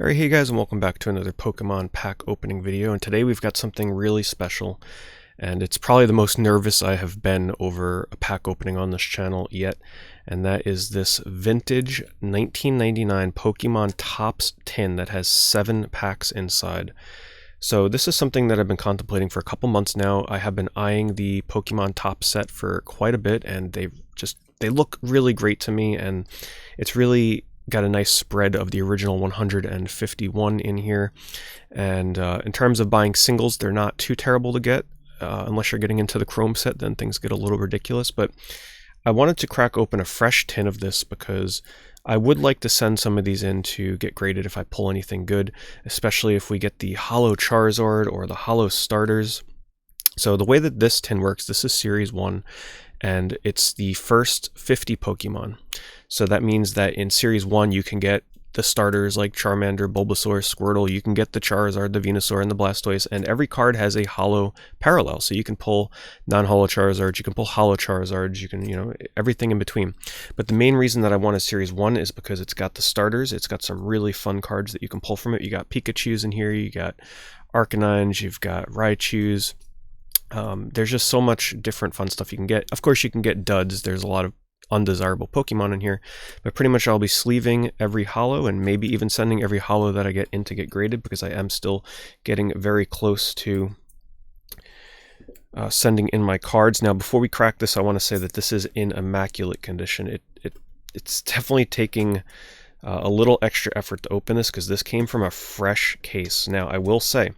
Alright, hey guys, and welcome back to another Pokemon pack opening video. And today we've got something really special, and it's probably the most nervous I have been over a pack opening on this channel yet. And that is this vintage 1999 Pokemon Topps tin that has 7 packs inside. So this is something that I've been contemplating for a couple months now. I have been eyeing the Pokemon Top set for quite a bit, and they look really great to me, and it's really got a nice spread of the original 151 in here. And in terms of buying singles, they're not too terrible to get. Unless you're getting into the Chrome set, then things get a little ridiculous. But I wanted to crack open a fresh tin of this because I would like to send some of these in to get graded if I pull anything good, especially if we get the Holo Charizard or the Holo starters. So the way that this tin works, this is Series 1, and it's the first 50 Pokemon. So that means that in Series 1 you can get the starters like Charmander, Bulbasaur, Squirtle, you can get the Charizard, the Venasaur, and the Blastoise, and every card has a Holo parallel. So you can pull non-Holo Charizards, you can pull Holo Charizards, you can, everything in between. But the main reason that I want a Series 1 is because it's got the starters, it's got some really fun cards that you can pull from it. You got Pikachus in here, you got Arcanines, you've got Raichus. There's just so much different fun stuff you can get. Of course, you can get duds. There's a lot of undesirable Pokemon in here, but pretty much I'll be sleeving every holo and maybe even sending every holo that I get in to get graded, because I am still getting very close to sending in my cards. Now, before we crack this, I want to say that this is in immaculate condition. It's definitely taking a little extra effort to open this because this came from a fresh case. Now, I will say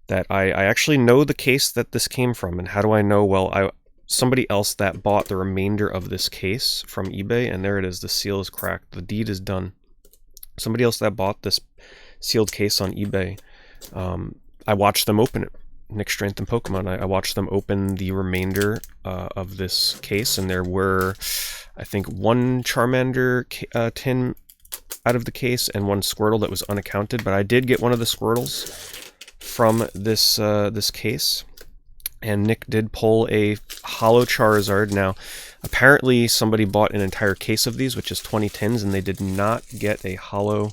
that I actually know the case that this came from. And how do I know? Well, somebody else that bought the remainder of this case from eBay, and there it is, the seal is cracked, the deed is done. Somebody else that bought this sealed case on eBay, I watched them open it. Nick Strength and Pokemon, I watched them open the remainder of this case, and there were, I think, one Charmander tin out of the case and one Squirtle that was unaccounted, but I did get one of the Squirtles from this this case. And Nick did pull a Holo Charizard. Now, apparently somebody bought an entire case of these, which is 20 tins, and they did not get a Holo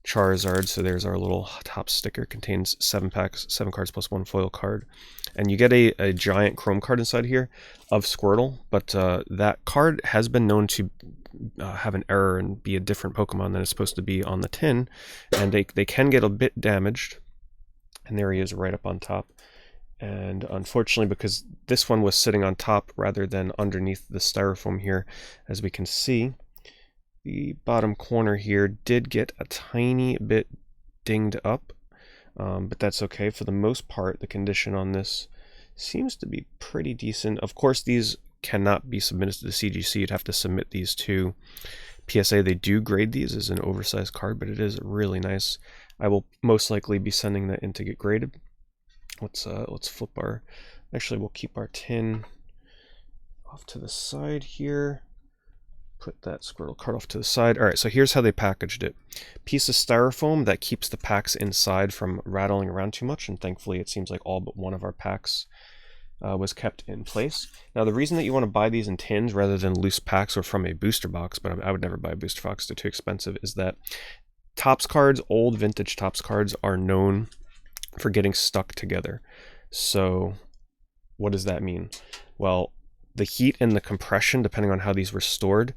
Charizard. So there's our little top sticker. Contains 7 packs, 7 cards plus 1 foil card. And you get a giant Chrome card inside here of Squirtle, but that card has been known to have an error and be a different Pokemon than it's supposed to be on the tin. And they can get a bit damaged. And there he is right up on top. And unfortunately, because this one was sitting on top rather than underneath the styrofoam here, as we can see, the bottom corner here did get a tiny bit dinged up, but that's okay. For the most part, the condition on this seems to be pretty decent. Of course, these cannot be submitted to the CGC. You'd have to submit these to PSA. They do grade these as an oversized card, but it is really nice. I will most likely be sending that in to get graded. Let's flip our, actually we'll keep our tin off to the side here. Put that Squirtle card off to the side. Alright, so here's how they packaged it. Piece of styrofoam that keeps the packs inside from rattling around too much, and thankfully it seems like all but one of our packs was kept in place. Now, the reason that you want to buy these in tins rather than loose packs or from a booster box, but I would never buy a booster box, they're too expensive, is that Topps cards, old vintage Topps cards, are known for getting stuck together. So what does that mean? Well, the heat and the compression, depending on how these were stored,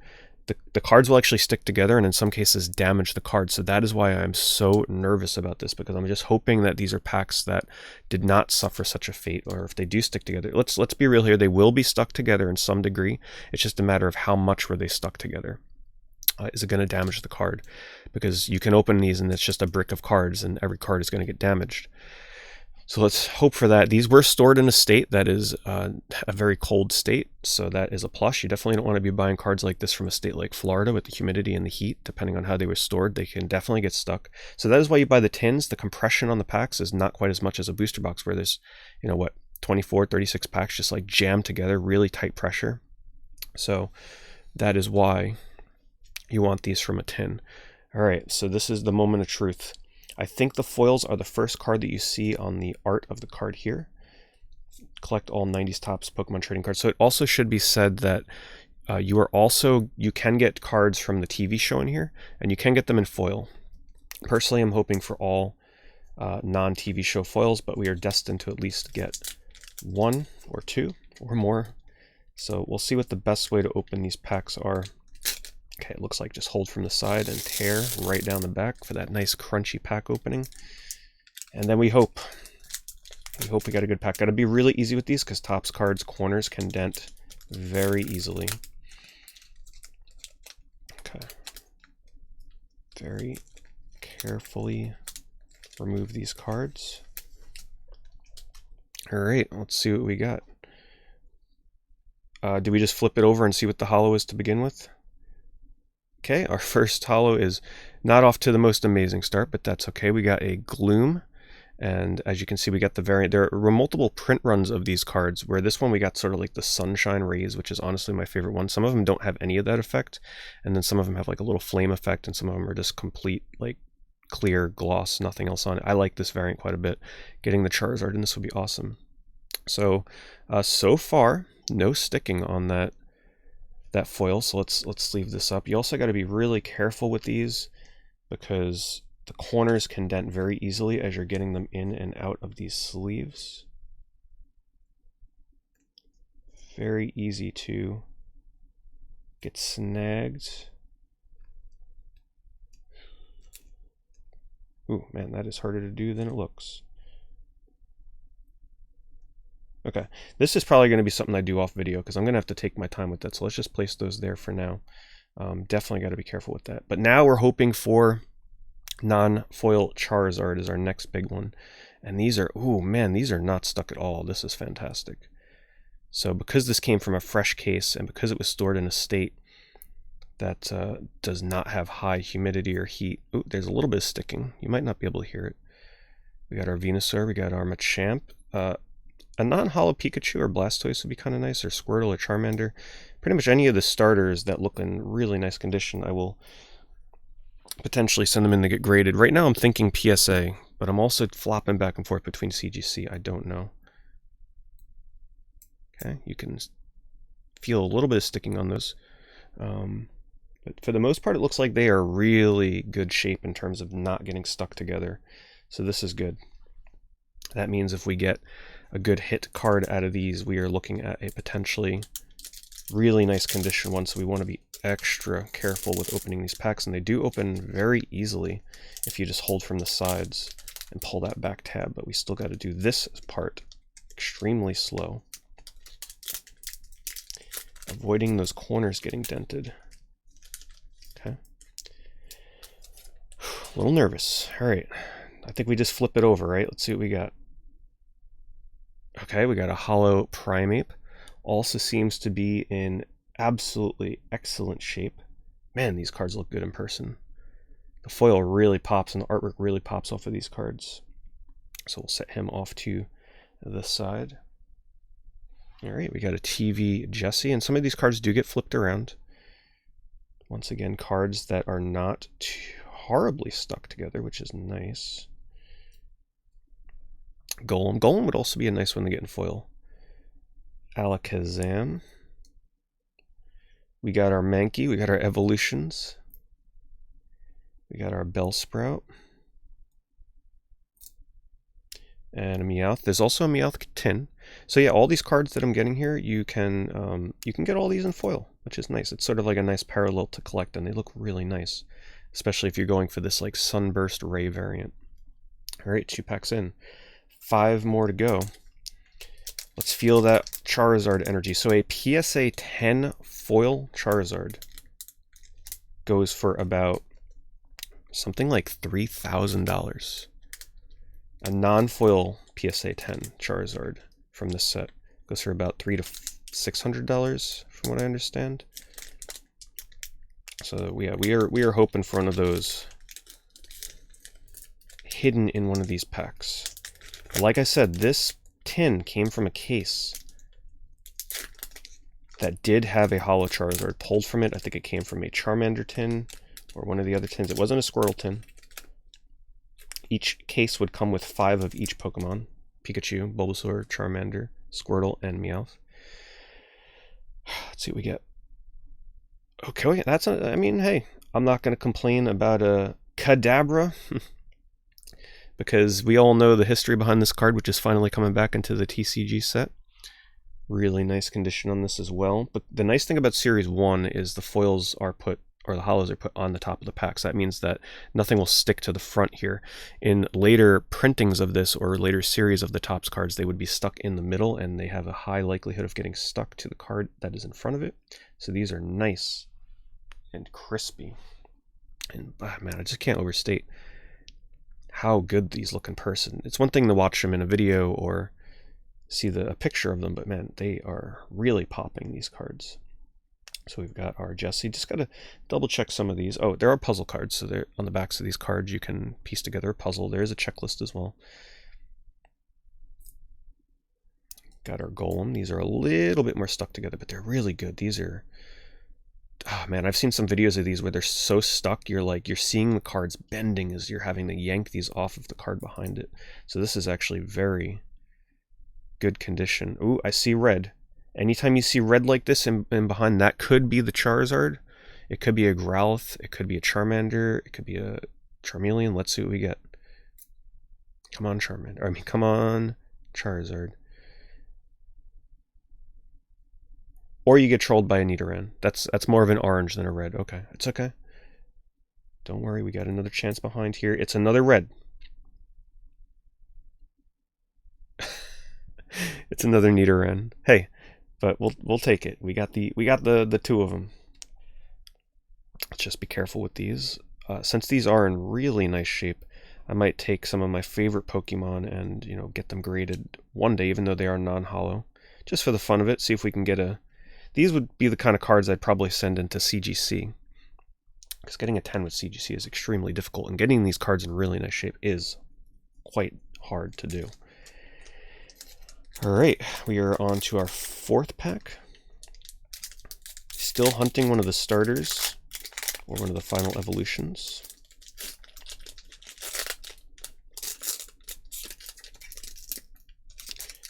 the cards will actually stick together and in some cases damage the card. So that is why I'm so nervous about this, because I'm just hoping that these are packs that did not suffer such a fate, or if they do stick together, let's be real here, they will be stuck together in some degree. It's just a matter of how much were they stuck together. Is it going to damage the card? Because you can open these and it's just a brick of cards and every card is going to get damaged. So let's hope for that. These were stored in a state that is a very cold state, so that is a plus. You definitely don't want to be buying cards like this from a state like Florida with the humidity and the heat. Depending on how they were stored, they can definitely get stuck. So that is why you buy the tins. The compression on the packs is not quite as much as a booster box, where there's, 24, 36 packs just like jammed together, really tight pressure. So that is why you want these from a tin. All right, so this is the moment of truth. I think the foils are the first card that you see on the art of the card here. Collect all 90s Topps Pokemon trading cards. So it also should be said that you can get cards from the TV show in here, and you can get them in foil. Personally, I'm hoping for all non-TV show foils, but we are destined to at least get 1 or 2 or more. So we'll see what the best way to open these packs are. Okay, it looks like just hold from the side and tear right down the back for that nice crunchy pack opening. And then we hope we got a good pack. Got to be really easy with these because Topps cards corners can dent very easily. Okay. Very carefully remove these cards. All right, let's see what we got. Do we just flip it over and see what the holo is to begin with? Okay, our first holo is not off to the most amazing start, but that's okay. We got a Gloom, and as you can see, we got the variant. There were multiple print runs of these cards, where this one we got sort of like the sunshine rays, which is honestly my favorite one. Some of them don't have any of that effect, and then some of them have like a little flame effect, and some of them are just complete like clear gloss, nothing else on it. I like this variant quite a bit. Getting the Charizard in this would be awesome. So, so far, no sticking on that foil, so let's sleeve this up. You also got to be really careful with these because the corners can dent very easily as you're getting them in and out of these sleeves. Very easy to get snagged. Ooh, man, that is harder to do than it looks. Okay, this is probably going to be something I do off video because I'm going to have to take my time with that. So let's just place those there for now. Definitely got to be careful with that. But now we're hoping for non-foil Charizard is our next big one. And these are, ooh, man, these are not stuck at all. This is fantastic. So because this came from a fresh case and because it was stored in a state that does not have high humidity or heat. Ooh, there's a little bit of sticking. You might not be able to hear it. We got our Venusaur, we got our Machamp. A non-holo Pikachu or Blastoise would be kind of nice, or Squirtle or Charmander. Pretty much any of the starters that look in really nice condition, I will potentially send them in to get graded. Right now I'm thinking PSA, but I'm also flopping back and forth between CGC. I don't know. Okay, you can feel a little bit of sticking on those. But for the most part, it looks like they are really good shape in terms of not getting stuck together. So this is good. That means if we get a good hit card out of these, we are looking at a potentially really nice condition one, so we want to be extra careful with opening these packs, and they do open very easily if you just hold from the sides and pull that back tab, but we still got to do this part extremely slow, avoiding those corners getting dented. Okay. A little nervous. All right. I think we just flip it over, right? Let's see what we got. Okay, we got a holo Primeape. Also seems to be in absolutely excellent shape. Man, these cards look good in person. The foil really pops and the artwork really pops off of these cards. So we'll set him off to the side. All right, we got a TV Jessie, and some of these cards do get flipped around. Once again, cards that are not too horribly stuck together, which is nice. Golem. Golem would also be a nice one to get in foil. Alakazam. We got our Mankey. We got our Evolutions. We got our Bellsprout. And a Meowth. There's also a Meowth tin. So yeah, all these cards that I'm getting here, you can get all these in foil, which is nice. It's sort of like a nice parallel to collect, and they look really nice, especially if you're going for this like Sunburst Ray variant. All right, 2 packs in. 5 more to go. Let's feel that Charizard energy. So a PSA 10 foil Charizard goes for about something like $3,000. A non-foil PSA 10 Charizard from this set goes for about $300 to $600, from what I understand. So yeah, we are hoping for one of those hidden in one of these packs. Like I said, this tin came from a case that did have a holo Charizard pulled from it. I think it came from a Charmander tin or one of the other tins. It wasn't a Squirtle tin. Each case would come with 5 of each Pokemon. Pikachu, Bulbasaur, Charmander, Squirtle, and Meowth. Let's see what we get. Okay, I mean, hey, I'm not going to complain about a Kadabra, because we all know the history behind this card, which is finally coming back into the TCG set. Really nice condition on this as well. But the nice thing about Series 1 is the foils are put, or the hollows are put on the top of the pack. So that means that nothing will stick to the front here. In later printings of this or later series of the Topps cards, they would be stuck in the middle, and they have a high likelihood of getting stuck to the card that is in front of it. So these are nice and crispy. And man, I just can't overstate how good these look in person. It's one thing to watch them in a video or see a picture of them, but man, they are really popping, these cards. So we've got our Jessie. Just got to double check some of these. Oh, there are puzzle cards, so they're on the backs of these cards you can piece together a puzzle. There's a checklist as well. Got our Golem. These are a little bit more stuck together, but they're really good. These are, oh man, I've seen some videos of these where they're so stuck, you're seeing the cards bending as you're having to yank these off of the card behind it. So this is actually very good condition. Ooh, I see red. Anytime you see red like this and behind, that could be the Charizard. It could be a Growlithe. It could be a Charmander. It could be a Charmeleon. Let's see what we get. Come on, Charmander. I mean, come on, Charizard. Or you get trolled by a Nidoran. That's more of an orange than a red. Okay, it's okay. Don't worry, we got another chance behind here. It's another red. It's another Nidoran. Hey, but we'll take it. We got the two of them. Let's just be careful with these. Since these are in really nice shape, I might take some of my favorite Pokemon and get them graded one day, even though they are non-holo, just for the fun of it. See if we can get a. These would be the kind of cards I'd probably send into CGC, because getting a 10 with CGC is extremely difficult, and getting these cards in really nice shape is quite hard to do. Alright, we are on to our fourth pack. Still hunting one of the starters, or one of the final evolutions.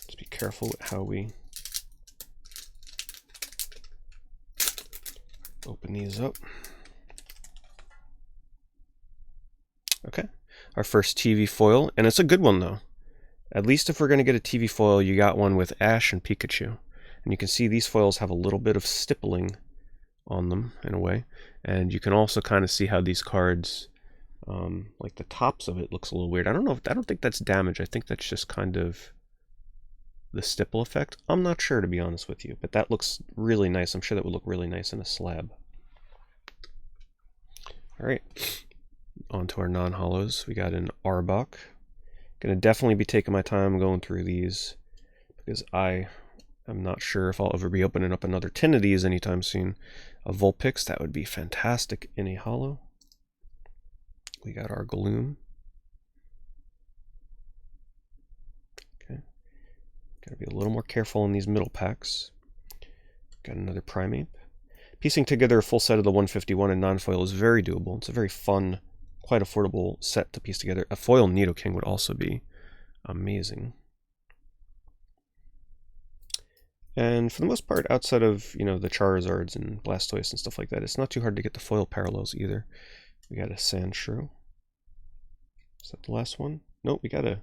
Just be careful with how we open these up. Okay, our first TV foil, and it's a good one though. At least if we're going to get a TV foil, you got one with Ash and Pikachu. And you can see these foils have a little bit of stippling on them in a way. And you can also kind of see how these cards, like the tops of it looks a little weird. I don't think that's damage. I think that's just kind of the stipple effect. I'm not sure, to be honest with you, but that looks really nice. I'm sure that would look really nice in a slab. All right, on to our non-holos. We got an Arbok. Gonna definitely be taking my time going through these, because I am not sure if I'll ever be opening up another 10 of these anytime soon. A Vulpix, that would be fantastic in a holo. We got our Gloom. Okay, gotta be a little more careful in these middle packs. Got another Primeape. Piecing together a full set of the 151 in non-foil is very doable. It's a very fun, quite affordable set to piece together. A foil Nidoking would also be amazing. And for the most part, outside of the Charizards and Blastoise and stuff like that, it's not too hard to get the foil parallels either. We got a Sandshrew. Is that the last one? Nope, we got a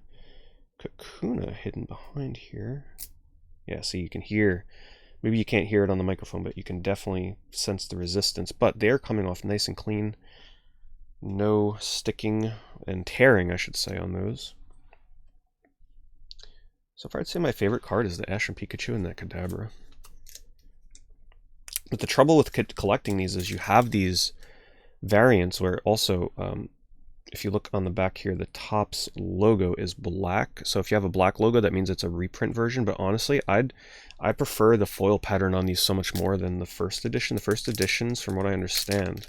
Kakuna hidden behind here. Yeah, see, you can hear. Maybe you can't hear it on the microphone, but you can definitely sense the resistance. But they're coming off nice and clean. No sticking and tearing, I should say, on those. So far, I'd say my favorite card is the Ash and Pikachu and that Kadabra. But the trouble with collecting these is you have these variants where also, if you look on the back here, the Topps logo is black. So if you have a black logo, that means it's a reprint version. But honestly, I prefer the foil pattern on these so much more than the first edition. The first editions, from what I understand,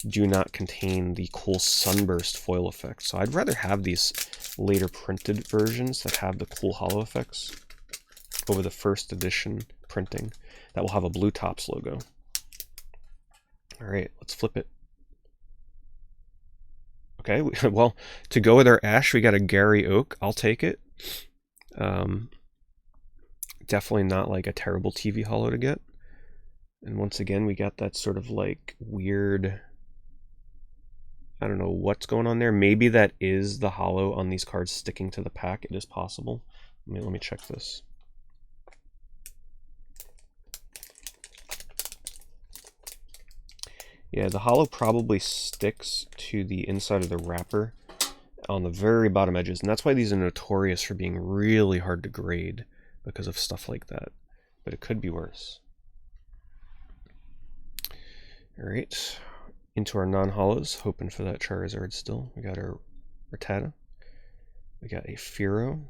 do not contain the cool sunburst foil effect. So I'd rather have these later printed versions that have the cool holo effects over the first edition printing that will have a blue Topps logo. All right, let's flip it. Okay, well, to go with our Ash, we got a Gary Oak. I'll take it. Definitely not like a terrible TV holo to get. And once again, we got that sort of like weird I don't know what's going on there. Maybe that is the holo on these cards sticking to the pack. It is possible. Let me check this. Yeah, the holo probably sticks to the inside of the wrapper on the very bottom edges, and that's why these are notorious for being really hard to grade because of stuff like that. But it could be worse. Alright, into our non-holos, hoping for that Charizard still. We got our Rattata. We got a Fearow.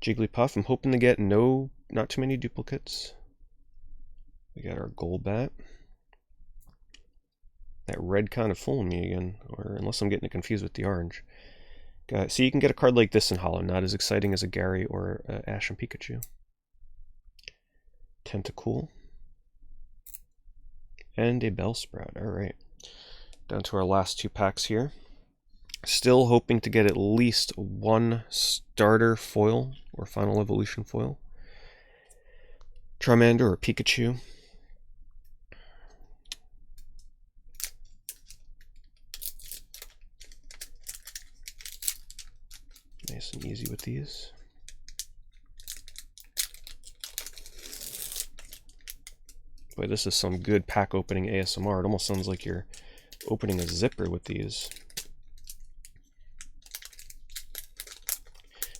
Jigglypuff, I'm hoping to get not too many duplicates. We got our Golbat. That red kind of fooling me again, or unless I'm getting it confused with the orange. So you can get a card like this in holo, not as exciting as a Gary or Ash and Pikachu. Tentacool. And a Bellsprout. Alright. Down to our last 2 packs here. Still hoping to get at least one starter foil or final evolution foil. Charmander or Pikachu. Nice and easy with these. Boy, this is some good pack opening ASMR. It almost sounds like you're opening a zipper with these.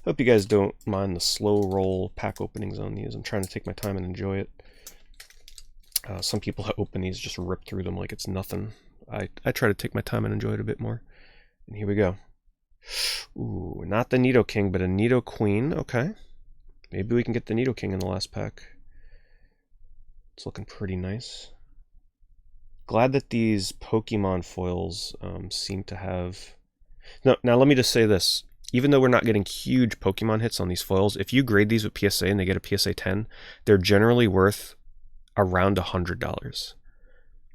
Hope you guys don't mind the slow roll pack openings on these. I'm trying to take my time and enjoy it. Some people that open these just rip through them like it's nothing. I try to take my time and enjoy it a bit more. And here we go. Ooh, not the Nidoking, but a Nidoqueen. Okay. Maybe we can get the Nidoking in the last pack. It's looking pretty nice. Glad that these Pokemon foils seem to have... Now let me just say this. Even though we're not getting huge Pokemon hits on these foils, if you grade these with PSA and they get a PSA 10, they're generally worth around $100.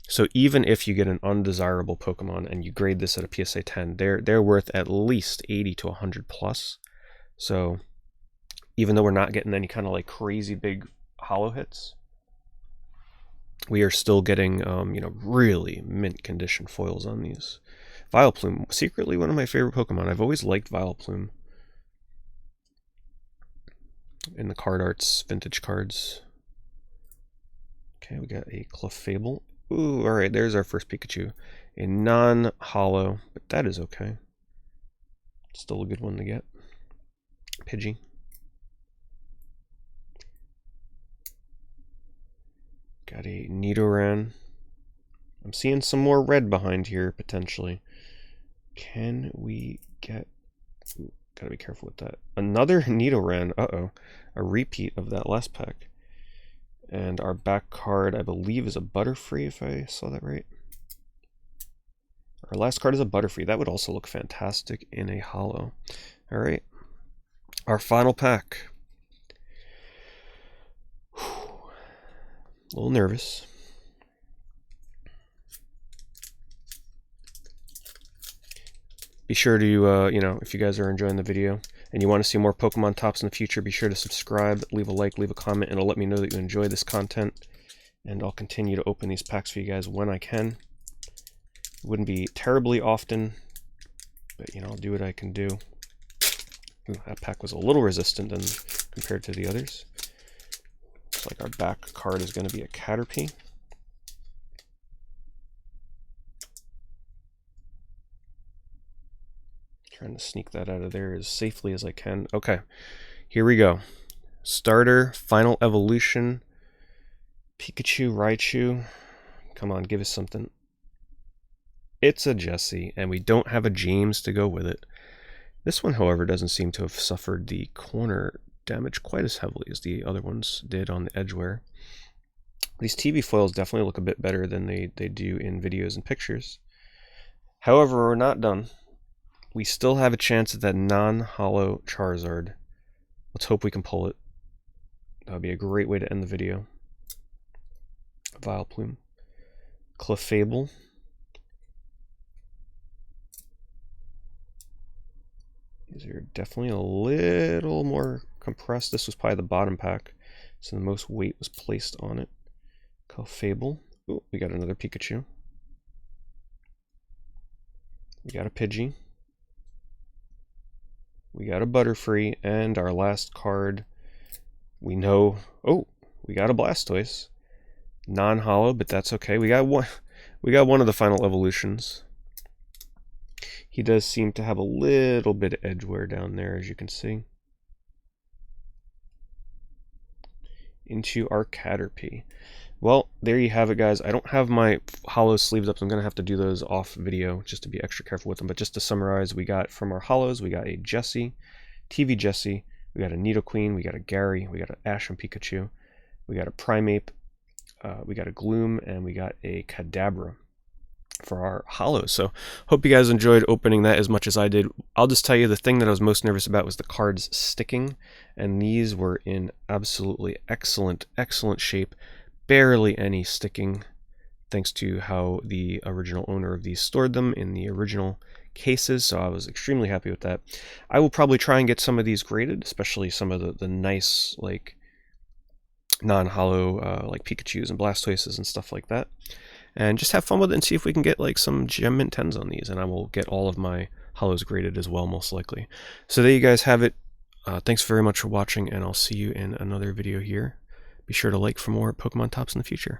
So even if you get an undesirable Pokemon and you grade this at a PSA 10, they're worth at least 80 to 100 plus. So even though we're not getting any kind of like crazy big holo hits, we are still getting really mint condition foils on these. Vileplume, secretly one of my favorite Pokemon. I've always liked Vileplume in the card arts, vintage cards. Okay, we got a Clefable. Ooh, alright, there's our first Pikachu. A non-holo, but that is okay. Still a good one to get. Pidgey. Got a Nidoran. I'm seeing some more red behind here, potentially. Can we get... Ooh, gotta be careful with that. Another Nidoran. Uh-oh. A repeat of that last pack. And our back card, I believe, is a Butterfree, if I saw that right. Our last card is a Butterfree. That would also look fantastic in a holo. Alright. Our final pack. Whew. A little nervous. Be sure to, if you guys are enjoying the video and you want to see more Pokemon Tops in the future, be sure to subscribe, leave a like, leave a comment, and it'll let me know that you enjoy this content. And I'll continue to open these packs for you guys when I can. It wouldn't be terribly often, but, I'll do what I can do. Ooh, that pack was a little resistant than compared to the others. Looks like our back card is going to be a Caterpie. Trying to sneak that out of there as safely as I can. Okay, here we go. Starter, Final Evolution, Pikachu, Raichu. Come on, give us something. It's a Jessie, and we don't have a James to go with it. This one, however, doesn't seem to have suffered the corner damage quite as heavily as the other ones did on the edgeware. These TV foils definitely look a bit better than they do in videos and pictures. However, we're not done. We still have a chance at that non-holo Charizard. Let's hope we can pull it. That would be a great way to end the video. Vileplume. Clefable. These are definitely a little more compressed. This was probably the bottom pack, so the most weight was placed on it. Clefable. Oh, we got another Pikachu. We got a Pidgey. We got a Butterfree, and our last card, we know, oh, we got a Blastoise. Non-holo, but that's okay. We got one of the final evolutions. He does seem to have a little bit of edge wear down there, as you can see. Into our Caterpie. Well, there you have it, guys. I don't have my holo sleeves up, so I'm going to have to do those off video just to be extra careful with them. But just to summarize, we got from our holos, we got a Jessie, TV Jessie, we got a Nidoqueen, we got a Gary, we got an Ash and Pikachu, we got a Primeape, we got a Gloom, and we got a Kadabra for our holos. So hope you guys enjoyed opening that as much as I did. I'll just tell you, the thing that I was most nervous about was the cards sticking, and these were in absolutely excellent shape. Barely any sticking, thanks to how the original owner of these stored them in the original cases, so I was extremely happy with that. I will probably try and get some of these graded, especially some of the nice, like, non-holo, like Pikachus and Blastoises and stuff like that, and just have fun with it and see if we can get like some Gem Mint 10s on these, and I will get all of my holos graded as well, most likely. So there you guys have it. Thanks very much for watching, and I'll see you in another video here. Be sure to like for more Pokemon Tops in the future.